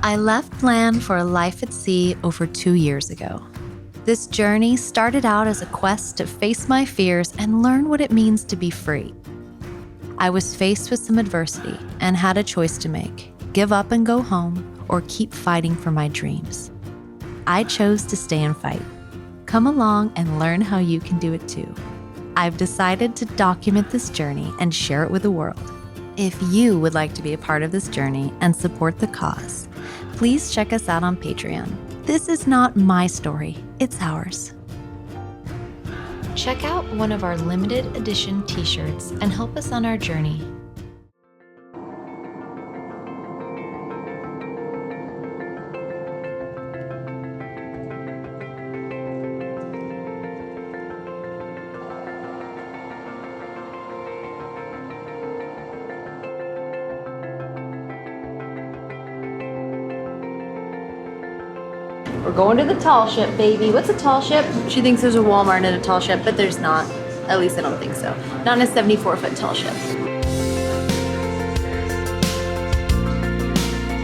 I left land for a life at sea over 2 years ago. This journey started out as a quest to face my fears and learn what it means to be free. I was faced with some adversity and had a choice to make: give up and go home, or keep fighting for my dreams. I chose to stay and fight. Come along and learn how you can do it too. I've decided to document this journey and share it with the world. If you would like to be a part of this journey and support the cause, please check us out on Patreon. This is not my story, it's ours. Check out one of our limited edition t-shirts and help us on our journey. We're going to the Tallship, baby. What's a Tallship? She thinks there's a Walmart and a Tallship, but there's not. At least I don't think so. Not in a 74-foot Tallship.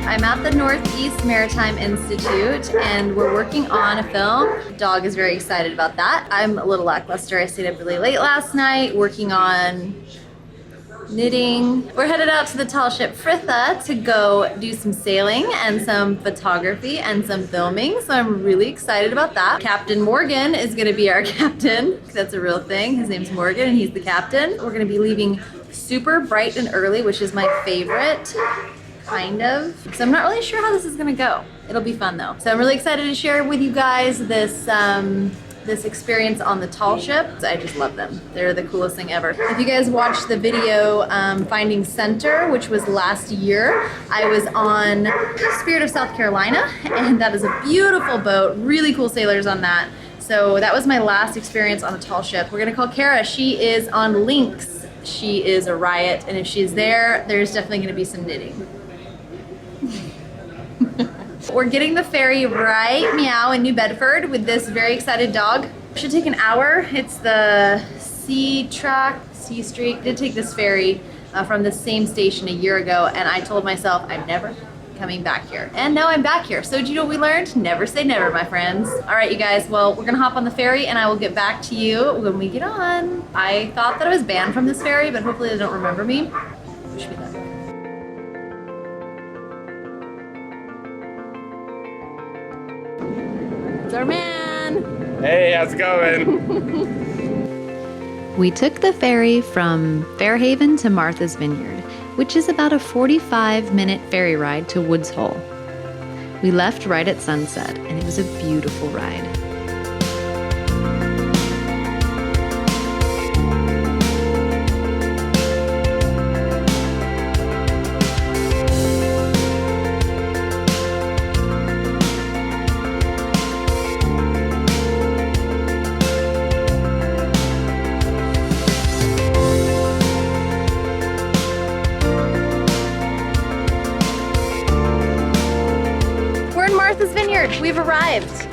I'm at the Northeast Maritime Institute and we're working on a film. The dog is very excited about that. I'm a little lackluster. I stayed up really late last night working on knitting. We're headed out to the Tallship Fritha to go do some sailing and some photography and some filming, so I'm really excited about that. Captain Morgan is going to be our captain. That's a real thing. His name's Morgan and he's the captain. We're going to be leaving super bright and early, which is my favorite, kind of. So I'm not really sure how this is going to go. It'll be fun though. So I'm really excited to share with you guys this experience on the Tallship. I just love them. They're the coolest thing ever. If you guys watched the video Finding Center, which was last year, I was on Spirit of South Carolina, and that is a beautiful boat, really cool sailors on that. So that was my last experience on a Tallship. We're gonna call Kara. She is on Lynx. She is a riot, and if she's there, there's definitely gonna be some knitting. We're getting the ferry right meow in New Bedford with this very excited dog. It should take an hour. It's the C Street. Did take this ferry from the same station a year ago, and I told myself I'm never coming back here. And now I'm back here. So do you know what we learned? Never say never, my friends. All right, you guys, well, we're gonna hop on the ferry and I will get back to you when we get on. I thought that I was banned from this ferry, but hopefully they don't remember me. Wish me luck. Our man. Hey, how's it going? We took the ferry from Fairhaven to Martha's Vineyard, which is about a 45-minute ferry ride to Woods Hole. We left right at sunset, and it was a beautiful ride. Martha's Vineyard, we've arrived.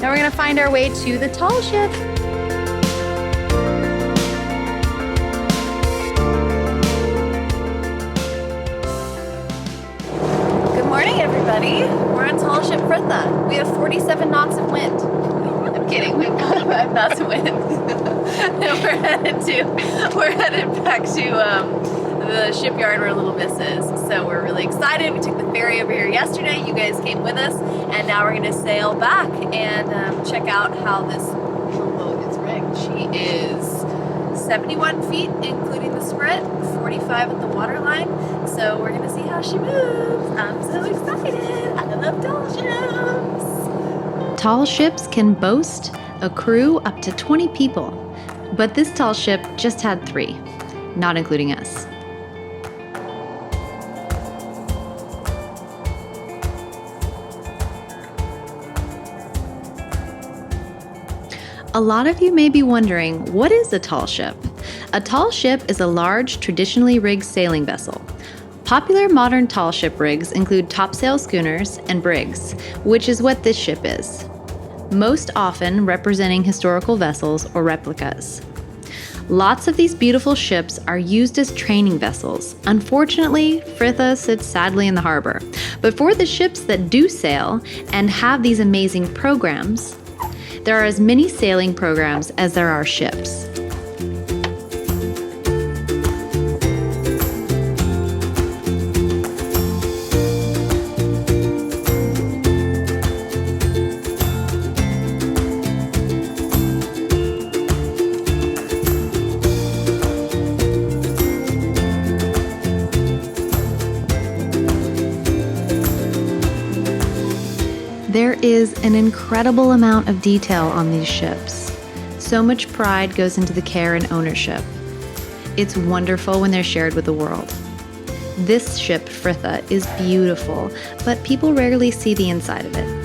Now we're gonna find our way to the Tallship. Good morning, everybody. We're on Tallship Fritha. We have 47 knots of wind. I'm kidding, we've got 5 knots of wind. And we're headed back to the shipyard where Little Miss is. So we're really excited. We took the ferry over here yesterday. You guys came with us, and now we're gonna sail back and check out how this little boat is rigged. She is 71 feet, including the sprit, 45 at the waterline. So we're gonna see how she moves. I'm so excited. I love tall ships. Tall ships can boast a crew up to 20 people, but this tall ship just had 3, not including us. A lot of you may be wondering, what is a tall ship? A tall ship is a large, traditionally rigged sailing vessel. Popular modern tall ship rigs include topsail schooners and brigs, which is what this ship is, most often representing historical vessels or replicas. Lots of these beautiful ships are used as training vessels. Unfortunately, Fritha sits sadly in the harbor. But for the ships that do sail and have these amazing programs, there are as many sailing programs as there are ships. There is an incredible amount of detail on these ships. So much pride goes into the care and ownership. It's wonderful when they're shared with the world. This ship, Fritha, is beautiful, but people rarely see the inside of it.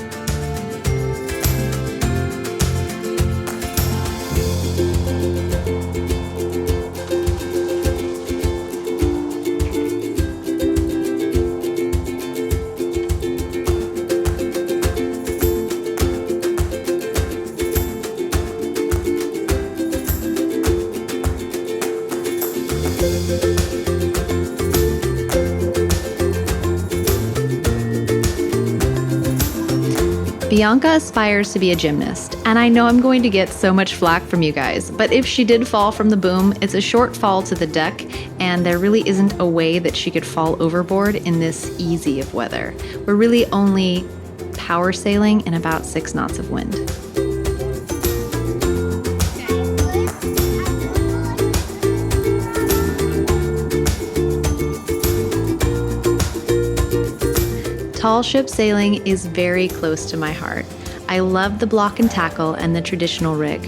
Bianca aspires to be a gymnast, and I know I'm going to get so much flack from you guys, but if she did fall from the boom, it's a short fall to the deck, and there really isn't a way that she could fall overboard in this easy of weather. We're really only power sailing in about 6 knots of wind. Tall ship sailing is very close to my heart. I love the block and tackle and the traditional rig.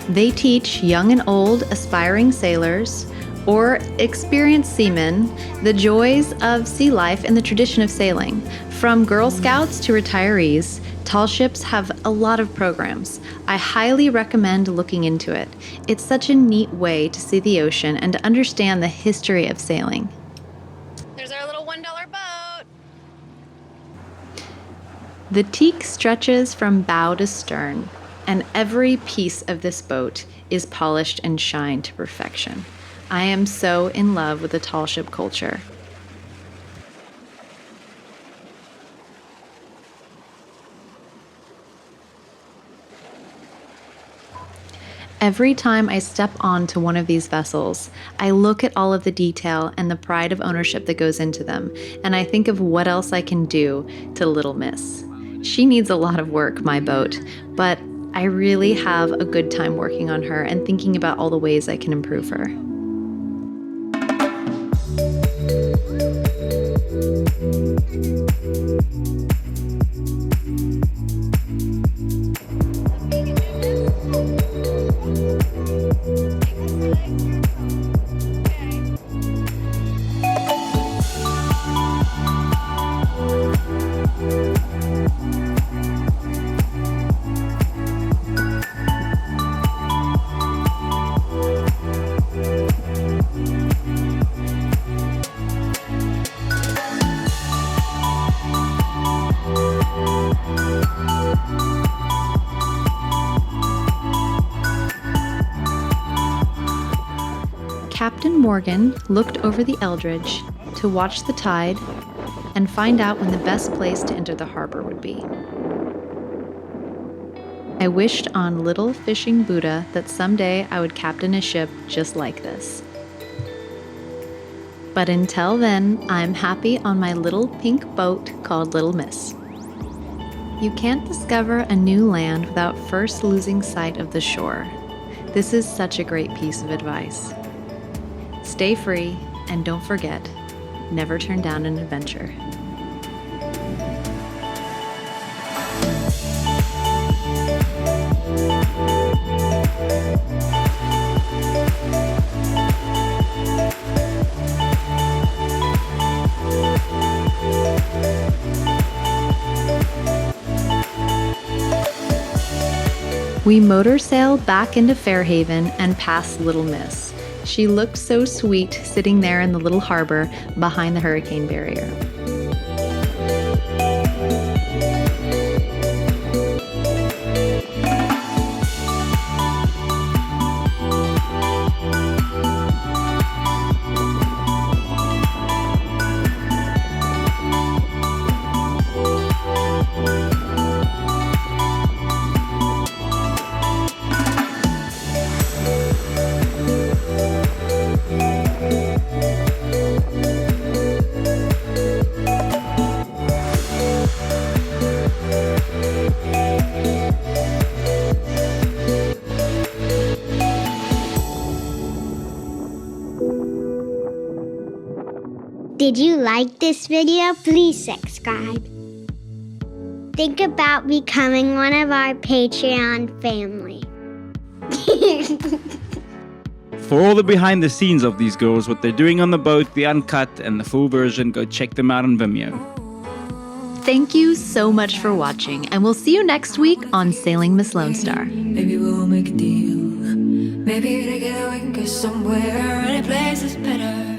They teach young and old aspiring sailors or experienced seamen the joys of sea life and the tradition of sailing. From Girl Scouts to retirees, tall ships have a lot of programs. I highly recommend looking into it. It's such a neat way to see the ocean and to understand the history of sailing. There's our little $1 boat. The teak stretches from bow to stern, and every piece of this boat is polished and shined to perfection. I am so in love with the tall ship culture. Every time I step onto one of these vessels, I look at all of the detail and the pride of ownership that goes into them, and I think of what else I can do to Little Miss. She needs a lot of work, my boat, but I really have a good time working on her and thinking about all the ways I can improve her. Captain Morgan looked over the Eldridge to watch the tide and find out when the best place to enter the harbor would be. I wished on little fishing Buddha that someday I would captain a ship just like this. But until then, I'm happy on my little pink boat called Little Miss. You can't discover a new land without first losing sight of the shore. This is such a great piece of advice. Stay free, and don't forget, never turn down an adventure. We motor sail back into Fairhaven and past Little Miss. She looked so sweet sitting there in the little harbor behind the hurricane barrier. Did you like this video? Please subscribe. Think about becoming one of our Patreon family. For all the behind the scenes of these girls, what they're doing on the boat, the uncut and the full version, go check them out on Vimeo. Thank you so much for watching, and we'll see you next week on Sailing Miss Lone Star. Maybe we'll make a deal. Maybe together we can go somewhere. Any place is better.